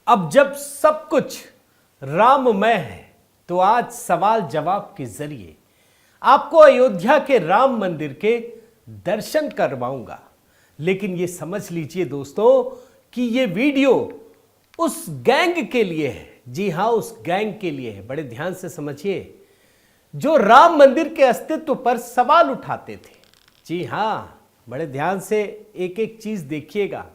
अब जब सब कुछ राममय है तो आज सवाल जवाब के जरिए आपको अयोध्या के राम मंदिर के दर्शन करवाऊंगा। लेकिन ये समझ लीजिए दोस्तों कि ये वीडियो उस गैंग के लिए है। जी हां, उस गैंग के लिए है। बड़े ध्यान से समझिए, जो राम मंदिर के अस्तित्व पर सवाल उठाते थे। जी हां, बड़े ध्यान से एक एक चीज देखिएगा।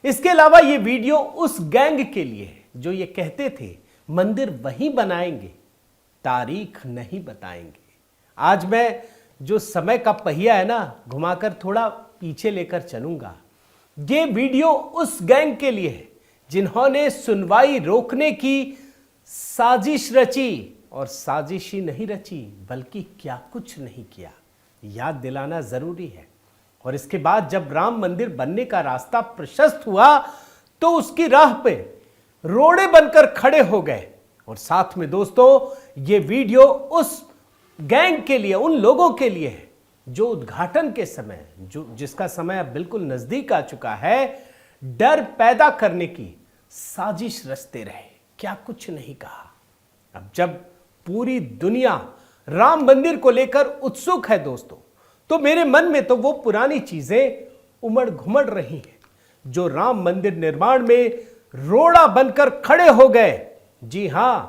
इसके अलावा ये वीडियो उस गैंग के लिए है जो ये कहते थे मंदिर वहीं बनाएंगे, तारीख नहीं बताएंगे। आज मैं जो समय का पहिया है ना, घुमाकर थोड़ा पीछे लेकर चलूंगा। ये वीडियो उस गैंग के लिए है जिन्होंने सुनवाई रोकने की साजिश रची, और साजिश ही नहीं रची बल्कि क्या कुछ नहीं किया, याद दिलाना जरूरी है। और इसके बाद जब राम मंदिर बनने का रास्ता प्रशस्त हुआ तो उसकी राह पे रोड़े बनकर खड़े हो गए। और साथ में दोस्तों ये वीडियो उस गैंग के लिए, उन लोगों के लिए है जो उद्घाटन के समय, जिसका समय अब बिल्कुल नजदीक आ चुका है, डर पैदा करने की साजिश रचते रहे, क्या कुछ नहीं कहा। अब जब पूरी दुनिया राम मंदिर को लेकर उत्सुक है दोस्तों, तो मेरे मन में तो वो पुरानी चीजें उमड़ घुमड़ रही हैं जो राम मंदिर निर्माण में रोड़ा बनकर खड़े हो गए। जी हां,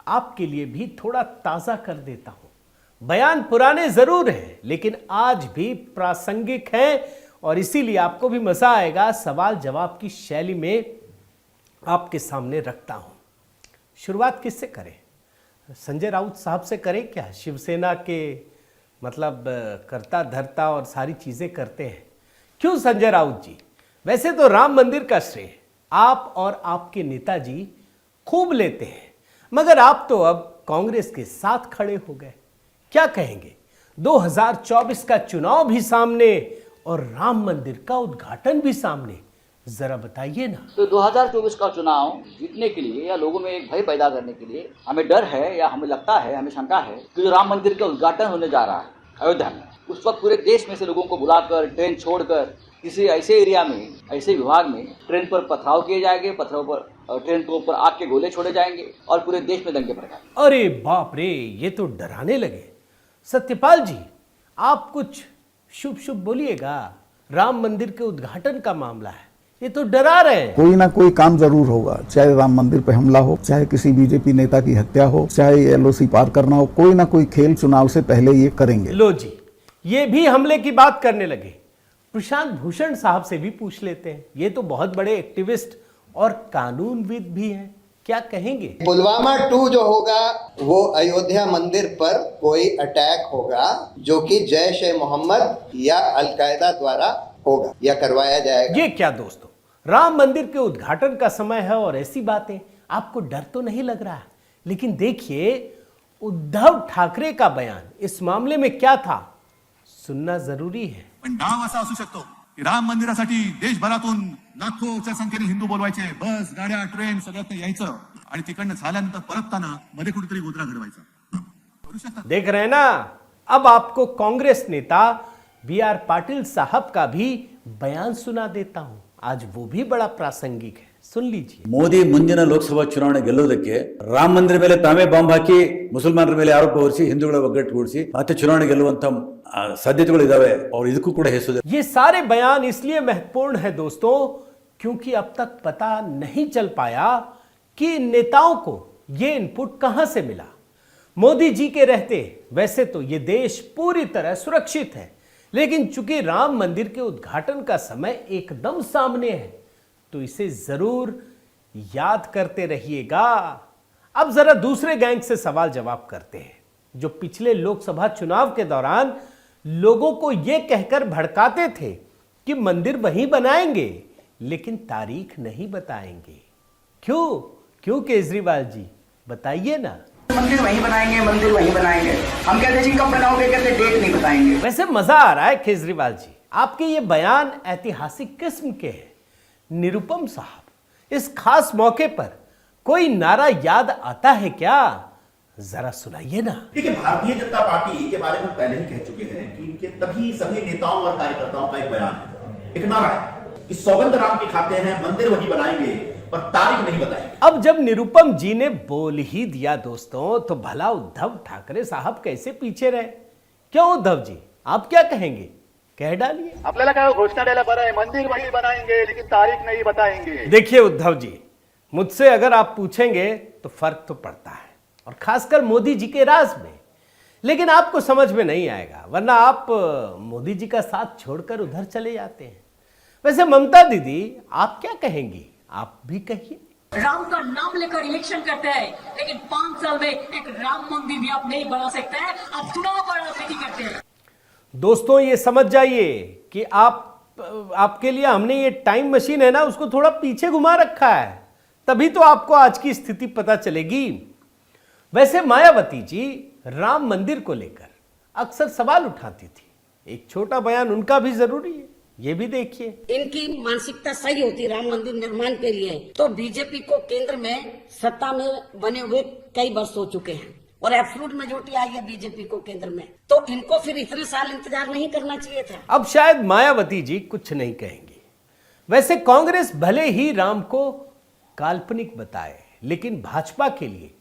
आपके लिए भी थोड़ा ताजा कर देता हूं। बयान पुराने जरूर हैं लेकिन आज भी प्रासंगिक हैं, और इसीलिए आपको भी मजा आएगा। सवाल जवाब की शैली में आपके सामने रखता हूं। शुरुआत किससे करें? संजय राउत साहब से करें क्या? शिवसेना के मतलब करता धरता और सारी चीजें करते हैं। क्यों संजय राउत जी? वैसे तो राम मंदिर का श्रेय आप और आपके नेताजी खूब लेते हैं, मगर आप तो अब कांग्रेस के साथ खड़े हो गए। क्या कहेंगे? 2024 का चुनाव भी सामने और राम मंदिर का उद्घाटन भी सामने, जरा बताइए ना। तो 2024 का चुनाव जीतने के लिए या लोगों में एक भय पैदा करने के लिए हमें डर है या हमें लगता है, हमें शंका है कि जो राम मंदिर का उद्घाटन होने जा रहा है अयोध्या में, उस वक्त पूरे देश में से लोगों को बुलाकर ट्रेन छोड़कर किसी ऐसे एरिया में, ऐसे विभाग में ट्रेन पर पथराव किए जाएंगे, पत्थरों पर ट्रेन के ऊपर आग के गोले छोड़े जाएंगे और पूरे देश में दंगे भड़काएंगे। अरे बाप रे, ये तो डराने लगे। सत्यपाल जी, आप कुछ शुभ शुभ बोलिएगा। राम मंदिर के उद्घाटन का मामला है, ये तो डरा रहे हैं। कोई ना कोई काम जरूर होगा, चाहे राम मंदिर पे हमला हो, चाहे किसी बीजेपी नेता की हत्या हो, चाहे एलओसी पार करना हो, कोई ना कोई खेल चुनाव से पहले ये करेंगे। लो जी, ये भी हमले की बात करने लगे। प्रशांत भूषण साहब से भी पूछ लेते हैं, ये तो बहुत बड़े एक्टिविस्ट और कानूनविद भी हैं, क्या कहेंगे? पुलवामा 2 जो होगा वो अयोध्या मंदिर पर कोई अटैक होगा जो कि जैश ए मोहम्मद या अलकायदा द्वारा होगा या करवाया जाएगा। ये क्या दोस्तों, राम मंदिर के उद्घाटन का समय है और ऐसी बातें, आपको डर तो नहीं लग रहा है? लेकिन देखिए उद्धव ठाकरे का बयान इस मामले में क्या था, सुनना जरूरी है। पण डाव असा असू शकतो की राम मंदिरासाठी देशभरातून लाखोच्या संख्येने हिंदू बोलवायचे, बस गाड्या ट्रेन सगळ्यात यायचं आणि तिकडनं झाल्यानंतर परतताना मध्ये कुठेतरी गोधरा घडवायचा, करू शकतात। देख रहे हैं ना, अब आपको कांग्रेस नेता BR पाटिल साहब का भी बयान सुना देता हूं। आज वो भी बड़ा प्रासंगिक है, सुन लीजिए। ಮೋದಿ ಮುಂದಿನ ಲೋಕಸಭಾ ಚುನಾವಣೆ ಗೆಲ್ಲುವುದಕ್ಕೆ ರಾಮ ಮಂದಿರ ಮೇಲೆ ತಾವೇ ಬಾಂಬ್ ಹಾಕಿ ಮುಸಲ್ಮಾನರ ಮೇಲೆ ಆರೋಪ ಹೊರಿಸಿ ಹಿಂದೂಗಳ ಒಗ್ಗಟ್ಟುಗೂಡಿಸಿ ಮತ್ತೆ ಚುನಾವಣೆ ಗೆಲ್ಲುವಂತ ಸಾಧ್ಯತೆಗಳು ಇದಾವೆ, और ಇದಕ್ಕೂ ಕೂಡ ಹೆಸರು। ये सारे बयान इसलिए महत्वपूर्ण है दोस्तों क्योंकि अब तक पता नहीं चल पाया कि इन नेताओं को ये इनपुट कहां से मिला। मोदी जी के रहते वैसे तो ये देश पूरी तरह सुरक्षित है, लेकिन चूंकि राम मंदिर के उद्घाटन का समय एकदम सामने है तो इसे जरूर याद करते रहिएगा। अब जरा दूसरे गैंग से सवाल जवाब करते हैं जो पिछले लोकसभा चुनाव के दौरान लोगों को यह कहकर भड़काते थे कि मंदिर वहीं बनाएंगे लेकिन तारीख नहीं बताएंगे। क्यों क्यों केजरीवाल जी, बताइए ना। मंदिर वहीं बनाएंगे, मंदिर वहीं बनाएंगे। हम कहते जी कब बनाओगे, कहते डेट नहीं बताएंगे। वैसे मजा आ रहा है केजरीवाल जी, आपके ये बयान ऐतिहासिक किस्म के हैं। निरुपम साहब, इस खास मौके पर कोई नारा याद आता है क्या? जरा सुनाइए ना। देखिए, भारतीय जनता पार्टी के बारे में पहले ही कह चुके हैं कि इनके तभी सभी नेताओं और कार्यकर्ताओं का एक बयान है, एक नारा है कि सौगंध राम की खाते हैं, मंदिर वही बनाएंगे, पर तारीख नहीं बताएंगे। अब जब निरुपम जी ने बोल ही दिया दोस्तों, तो भला उद्धव ठाकरे साहब कैसे पीछे रहे? क्यों उद्धव जी, आप क्या कहेंगे? कह डालिए। आपल्याला काय घोषणा द्यायला बरं आहे, मंदिर वही बनाएंगे लेकिन तारीख नहीं बताएंगे। देखिए उद्धव जी, मुझसे अगर आप पूछेंगे तो फर्क तो पड़ता है, और खासकर मोदी जी के राज में, लेकिन आपको समझ में नहीं आएगा, वरना आप मोदी जी का साथ छोड़कर उधर चले जाते हैं। वैसे ममता दीदी, आप क्या कहेंगी? आप भी कहिए। राम का नाम लेकर इलेक्शन करते हैं, लेकिन 5 साल में एक राम मंदिर भी आप नहीं बना सकते हैं। आप चुनाव पर राजनीति करते हैं। दोस्तों ये समझ जाइए कि आपके लिए हमने ये टाइम मशीन है ना, उसको थोड़ा पीछे घुमा रखा है, तभी तो आपको आज की स्थिति पता चलेगी। वैसे मायावती जी राम मंदिर को लेकर अक्सर सवाल उठाती थी, एक छोटा बयान उनका भी जरूरी है, ये भी देखिए। इनकी मानसिकता सही होती राम मंदिर निर्माण के लिए तो बीजेपी को केंद्र में सत्ता में बने हुए कई वर्ष हो चुके हैं, और एब्सोल्यूट मेजॉरिटी आई है बीजेपी को केंद्र में, तो इनको फिर इतने साल इंतजार नहीं करना चाहिए था। अब शायद मायावती जी कुछ नहीं कहेंगी। वैसे कांग्रेस भले ही राम को काल्पनिक बताए, लेकिन भाजपा के लिए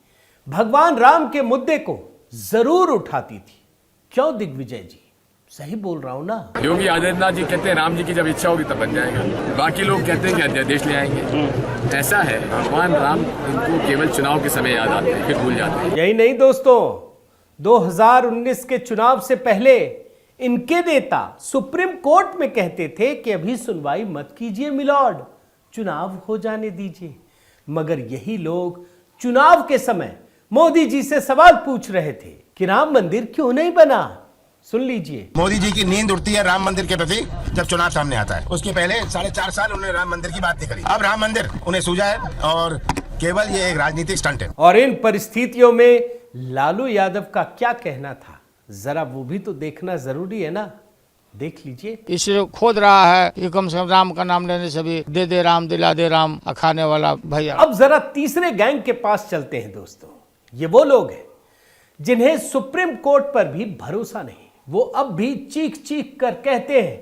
भगवान राम के मुद्दे को जरूर उठाती थी। क्यों दिग्विजय जी, सही बोल रहा हूं ना? योगी आदित्यनाथ जी कहते हैं राम जी की जब इच्छा होगी तब बन जाएगा, बाकी लोग कहते हैं कि अध्यादेश ले आएंगे। ऐसा है, भगवान राम इनको केवल चुनाव के समय याद आते हैं, फिर भूल जाते हैं। यही नहीं दोस्तों, 2019 के चुनाव से पहले इनके नेता सुप्रीम कोर्ट में कहते थे कि अभी सुनवाई मत कीजिए मिलॉर्ड, चुनाव हो जाने दीजिए। मगर यही लोग चुनाव के समय मोदी जी से सवाल पूछ रहे थे कि राम मंदिर क्यों नहीं बना। सुन लीजिए। मोदी जी की नींद उड़ती है राम मंदिर के प्रति जब चुनाव सामने आता है। उसके पहले 4.5 साल उन्होंने राम मंदिर की बात नहीं करी। अब राम मंदिर उन्हें सूझा है और केवल ये एक राजनीतिक स्टंट है। और इन परिस्थितियों में लालू यादव का क्या कहना था, जरा वो भी तो देखना जरूरी है ना। देख लीजिए। इसलिए खोद रहा है कि कम से कम राम का नाम लेने से भी दे दे राम दिला दे राम अखाने वाला भैया। अब जरा तीसरे गैंग के पास चलते हैं दोस्तों। ये वो लोग हैं जिन्हें सुप्रीम कोर्ट पर भी भरोसा नहीं। वो अब भी चीख चीख कर कहते हैं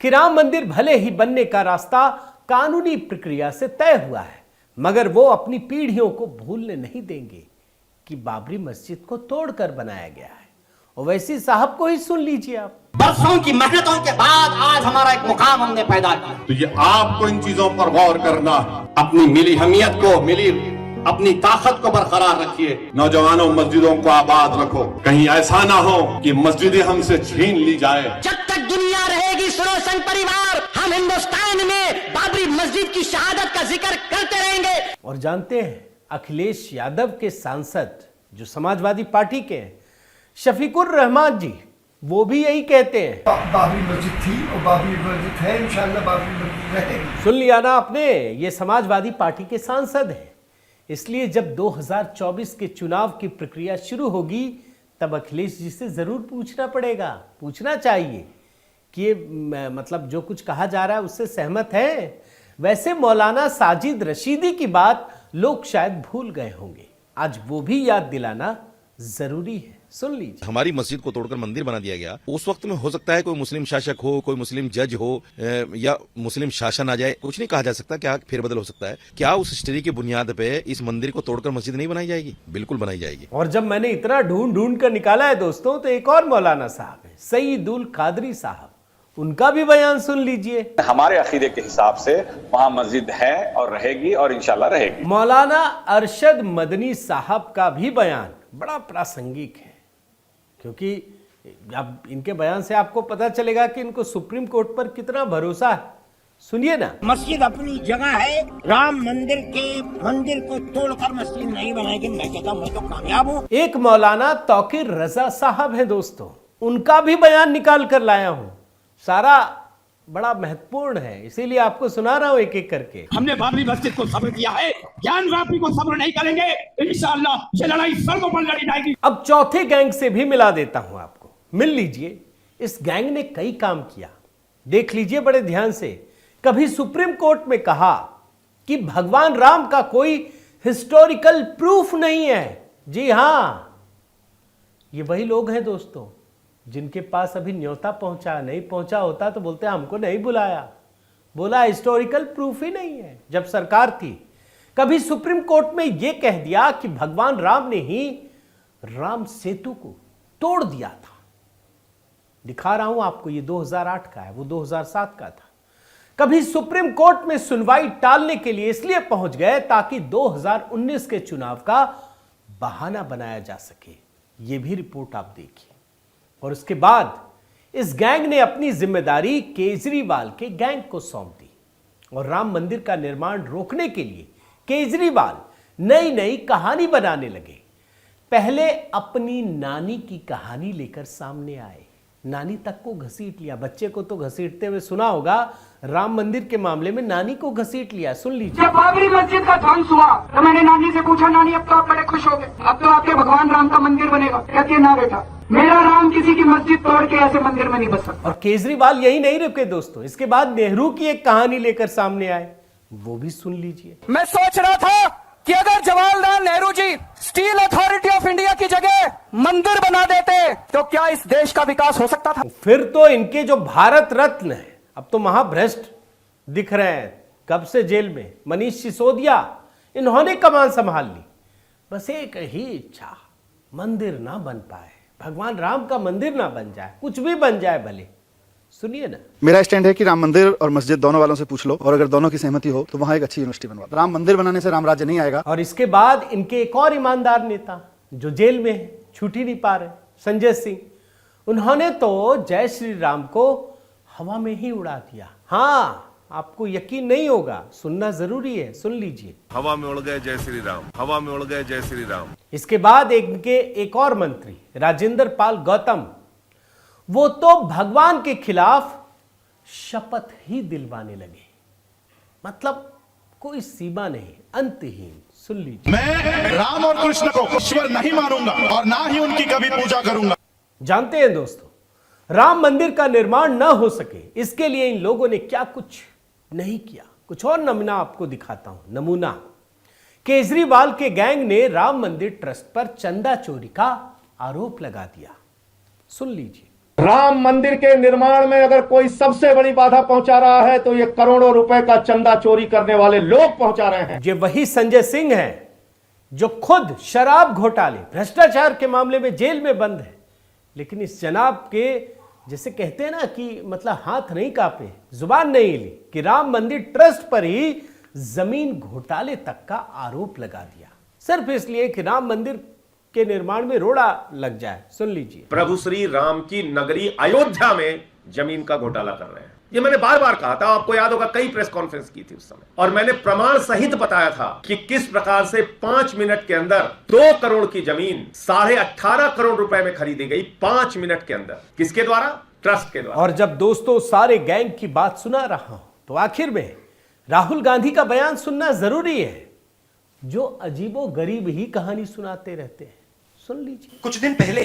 कि राम मंदिर भले ही बनने का रास्ता कानूनी प्रक्रिया से तय हुआ है, मगर वो अपनी पीढ़ियों को भूलने नहीं देंगे कि बाबरी मस्जिद को तोड़कर बनाया गया है। ओवैसी साहब को ही सुन लीजिए आप। बरसों की मेहनतों के बाद आज हमारा एक मुकाम हमने पैदा किया। तो ये आपको इन चीजों पर गौर करना, अपनी मिली हमियत को, मिली अपनी ताकत को बरकरार रखिए। नौजवानों, मस्जिदों को आबाद रखो, कहीं ऐसा ना हो कि मस्जिदें हमसे छीन ली जाए। जब तक दुनिया रहेगी सुनो संघ परिवार, हम हिंदुस्तान में बाबरी मस्जिद की शहादत का जिक्र करते रहेंगे। और जानते हैं, अखिलेश यादव के सांसद जो समाजवादी पार्टी के हैं, शफीकुर रहमान जी, वो भी यही कहते हैं। बाबरी मस्जिद थी और बाबरी मस्जिद है, इंशाल्लाह बाबरी मस्जिद रहेगी। सुन लिया ना आपने, ये समाजवादी पार्टी के सांसद हैं। इसलिए जब 2024 के चुनाव की प्रक्रिया शुरू होगी, तब अखिलेश जी से जरूर पूछना पड़ेगा, पूछना चाहिए कि ये मतलब जो कुछ कहा जा रहा है उससे सहमत है। वैसे मौलाना साजिद रशीदी की बात लोग शायद भूल गए होंगे, आज वो भी याद दिलाना जरूरी है। सुन लीजिए। हमारी मस्जिद को तोड़कर मंदिर बना दिया गया। उस वक्त में हो सकता है कोई मुस्लिम शासक हो, कोई मुस्लिम जज हो, या मुस्लिम शासन आ जाए, कुछ नहीं कहा जा सकता, क्या फेरबदल हो सकता है। क्या उस हिस्ट्री की बुनियाद पे इस मंदिर को तोड़कर मस्जिद नहीं बनाई जाएगी? बिल्कुल बनाई जाएगी। और जब मैंने इतना ढूंढ कर निकाला है दोस्तों, तो एक और मौलाना साहब है, सईदुल कादरी साहब, उनका भी बयान सुन लीजिए। हमारे अकीदे के हिसाब से वहां मस्जिद है और रहेगी और इंशाल्लाह रहेगी। मौलाना अरशद मदनी साहब का भी बयान बड़ा प्रासंगिक है, क्योंकि अब इनके बयान से आपको पता चलेगा कि इनको सुप्रीम कोर्ट पर कितना भरोसा है। सुनिए ना। मस्जिद अपनी जगह है, राम मंदिर को तोड़कर मस्जिद नहीं बनाएगी। मैं कहता हूं मैं तो कामयाब हूं। एक मौलाना तौकीर रजा साहब है दोस्तों, उनका भी बयान निकाल कर लाया हूं। सारा बड़ा महत्वपूर्ण है, इसीलिए आपको सुना रहा हूं एक एक करके। हमने बाबरी मस्जिद को सब्र किया है, ज्ञान वापी को सब्र नहीं करेंगे। इंशाअल्लाह ये लड़ाई सर्वों पर लड़ी जाएगी। अब चौथे गैंग से भी मिला देता हूं आपको, मिल लीजिए। इस गैंग ने कई काम किया, देख लीजिए बड़े ध्यान से। कभी सुप्रीम कोर्ट में कहा कि भगवान राम का कोई हिस्टोरिकल प्रूफ नहीं है। जी हां, ये वही लोग हैं दोस्तों जिनके पास अभी न्योता पहुंचा नहीं पहुंचा होता तो बोलते हमको नहीं बुलाया, बोला हिस्टोरिकल प्रूफ ही नहीं है। जब सरकार थी कभी सुप्रीम कोर्ट में यह कह दिया कि भगवान राम ने ही राम सेतु को तोड़ दिया था। दिखा रहा हूं आपको, ये 2008 का है, वो 2007 का था। कभी सुप्रीम कोर्ट में सुनवाई टालने के लिए इसलिए पहुंच गए ताकि 2019 के चुनाव का बहाना बनाया जा सके। यह भी रिपोर्ट आप देखिए। और उसके बाद इस गैंग ने अपनी जिम्मेदारी केजरीवाल के गैंग को सौंप दी और राम मंदिर का निर्माण रोकने के लिए केजरीवाल नई नई कहानी बनाने लगे। पहले अपनी नानी की कहानी लेकर सामने आए, नानी तक को घसीट लिया। बच्चे को तो घसीटते हुए सुना होगा, राम मंदिर के मामले में नानी को घसीट लिया। सुन लीजिए। जब बाबरी मस्जिद का ध्वंस हुआ तो मैंने नानी से पूछा, नानी अब तो आप बड़े खुश हो गए, अब तो आपके भगवान राम का मंदिर बनेगा। कहती है, ना बेटा, मेरा राम किसी की मस्जिद तोड़ के ऐसे मंदिर में नहीं बस सकता। और केजरीवाल यही नहीं रुके दोस्तों, इसके बाद नेहरू की एक कहानी लेकर सामने आए, वो भी सुन लीजिए। मैं सोच रहा था कि अगर Jawaharlal Nehru ji steel authority of India की जगह मंदिर बना देते तो क्या इस देश का विकास हो सकता था। फिर तो इनके जो भारत रत्न है, अब तो महाभ्रष्ट दिख रहे हैं, कब से जेल में मनीष सिसोदिया, इन्होंने कमान संभाल ली। बस एक ही इच्छा, मंदिर ना बन पाए, भगवान राम का मंदिर ना बन जाए, कुछ भी बन जाए भले। सुनिए ना। मेरा स्टैंड है कि राम मंदिर और मस्जिद दोनों वालों से पूछ लो, और अगर दोनों की सहमति हो तो वहां एक अच्छी यूनिवर्सिटी बनवा दो। राम मंदिर बनाने से राम राज्य नहीं आएगा। और इसके बाद इनके एक और ईमानदार नेता जो जेल में है, छूट ही नहीं पा रहे, संजय सिंह, उन्होंने तो जय श्री राम को हवा में ही उड़ा दिया। हाँ, आपको यकीन नहीं होगा, सुनना जरूरी है, सुन लीजिए। हवा में उड़ गए जय श्री राम, हवा में उड़ गए जय श्री राम। इसके बाद इनके एक और मंत्री राजेंद्र पाल गौतम, वो तो भगवान के खिलाफ शपथ ही दिलवाने लगे। मतलब कोई सीमा नहीं, अंतहीन। सुन लीजिए। मैं राम और कृष्ण को ईश्वर नहीं मानूंगा और ना ही उनकी कभी पूजा करूंगा। जानते हैं दोस्तों, राम मंदिर का निर्माण न हो सके इसके लिए इन लोगों ने क्या कुछ नहीं किया। कुछ और नमूना आपको दिखाता हूं। नमूना, केजरीवाल के गैंग ने राम मंदिर ट्रस्ट पर चंदा चोरी का आरोप लगा दिया। सुन लीजिए। राम मंदिर के निर्माण में अगर कोई सबसे बड़ी बाधा पहुंचा रहा है तो ये करोड़ों रुपए का चंदा चोरी करने वाले लोग पहुंचा रहे हैं। ये वही संजय सिंह है जो खुद शराब घोटाले, भ्रष्टाचार के मामले में जेल में बंद है, लेकिन इस जनाब के जैसे कहते हैं ना कि मतलब हाथ नहीं कांपे, जुबान नहीं हिली कि राम मंदिर ट्रस्ट पर ही जमीन घोटाले तक का आरोप लगा दिया, सिर्फ इसलिए कि राम मंदिर के निर्माण में रोड़ा लग जाए। सुन लीजिए। प्रभु श्री राम की नगरी अयोध्या में जमीन का घोटाला कर रहे हैं। ये मैंने बार बार कहा था, आपको याद होगा, कई प्रेस कॉन्फ्रेंस की थी उस समय, और मैंने प्रमाण सहित बताया था कि किस प्रकार से 5 मिनट के अंदर 2 करोड़ की जमीन 18.5 करोड़ रुपए में खरीदी गई 5 मिनट के अंदर। किसके द्वारा? ट्रस्ट के द्वारा। और जब दोस्तों सारे गैंग की बात सुना रहा हूं तो आखिर में राहुल गांधी का बयान सुनना जरूरी है, जो अजीबो गरीब ही कहानी सुनाते रहते हैं। सुन लीजिए। कुछ दिन पहले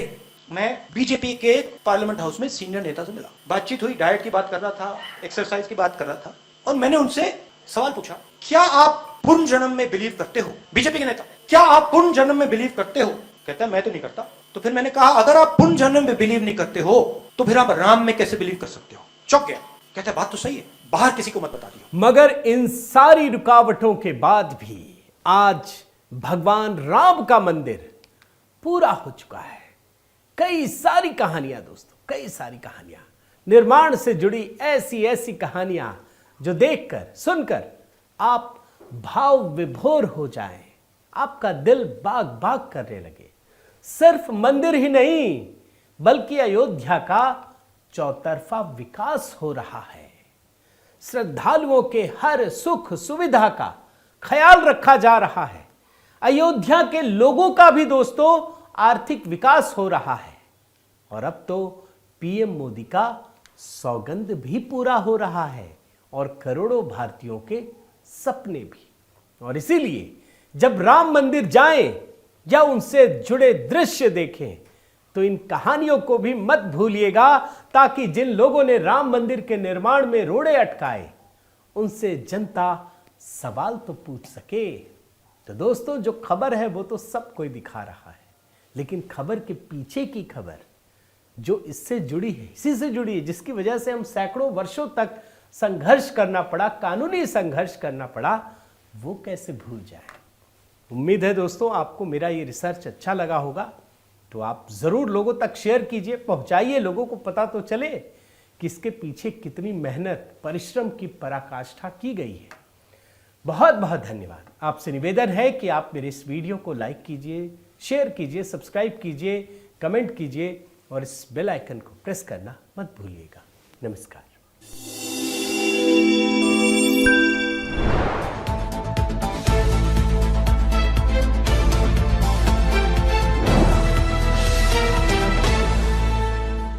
मैं बीजेपी के पार्लियामेंट हाउस में सीनियर नेता से मिला, बातचीत हुई, डाइट की बात कर रहा था, एक्सरसाइज की बात कर रहा था, और मैंने उनसे सवाल पूछा, क्या आप पूर्ण जन्म में बिलीव करते हो? बीजेपी के नेता, क्या आप पूर्ण जन्म में बिलीव करते हो? कहता है मैं तो नहीं करता। तो फिर मैंने कहा, अगर आप पूर्ण जन्म में बिलीव नहीं करते हो तो फिर आप राम में कैसे बिलीव कर सकते हो? चौंक गया। कहता है बात तो सही है, बाहर किसी को मत बता दियो। मगर इन सारी रुकावटों के बाद भी आज भगवान राम का मंदिर पूरा हो चुका है। कई सारी कहानियां दोस्तों, कई सारी कहानियां, निर्माण से जुड़ी ऐसी ऐसी कहानियां जो देखकर सुनकर आप भाव विभोर हो जाएं, आपका दिल बाग बाग करने लगे। सिर्फ मंदिर ही नहीं बल्कि अयोध्या का चौतरफा विकास हो रहा है। श्रद्धालुओं के हर सुख सुविधा का ख्याल रखा जा रहा है। अयोध्या के लोगों का भी दोस्तों आर्थिक विकास हो रहा है। और अब तो पीएम मोदी का सौगंध भी पूरा हो रहा है और करोड़ों भारतीयों के सपने भी। और इसीलिए जब राम मंदिर जाएं या उनसे जुड़े दृश्य देखें तो इन कहानियों को भी मत भूलिएगा, ताकि जिन लोगों ने राम मंदिर के निर्माण में रोड़े अटकाए उनसे जनता सवाल तो पूछ सके। तो दोस्तों जो खबर है वो तो सब कोई दिखा रहा है, लेकिन खबर के पीछे की खबर जो इससे जुड़ी है, इसी से जुड़ी है, जिसकी वजह से हम सैकड़ों वर्षों तक संघर्ष करना पड़ा, कानूनी संघर्ष करना पड़ा, वो कैसे भूल जाए। उम्मीद है दोस्तों आपको मेरा ये रिसर्च अच्छा लगा होगा, तो आप ज़रूर लोगों तक शेयर कीजिए, पहुंचाइए, लोगों को पता तो चले कि इसके पीछे कितनी मेहनत, परिश्रम की पराकाष्ठा की गई है। बहुत बहुत धन्यवाद। आपसे निवेदन है कि आप मेरे इस वीडियो को लाइक कीजिए, शेयर कीजिए, सब्सक्राइब कीजिए, कमेंट कीजिए और इस बेल आइकन को प्रेस करना मत भूलिएगा। नमस्कार।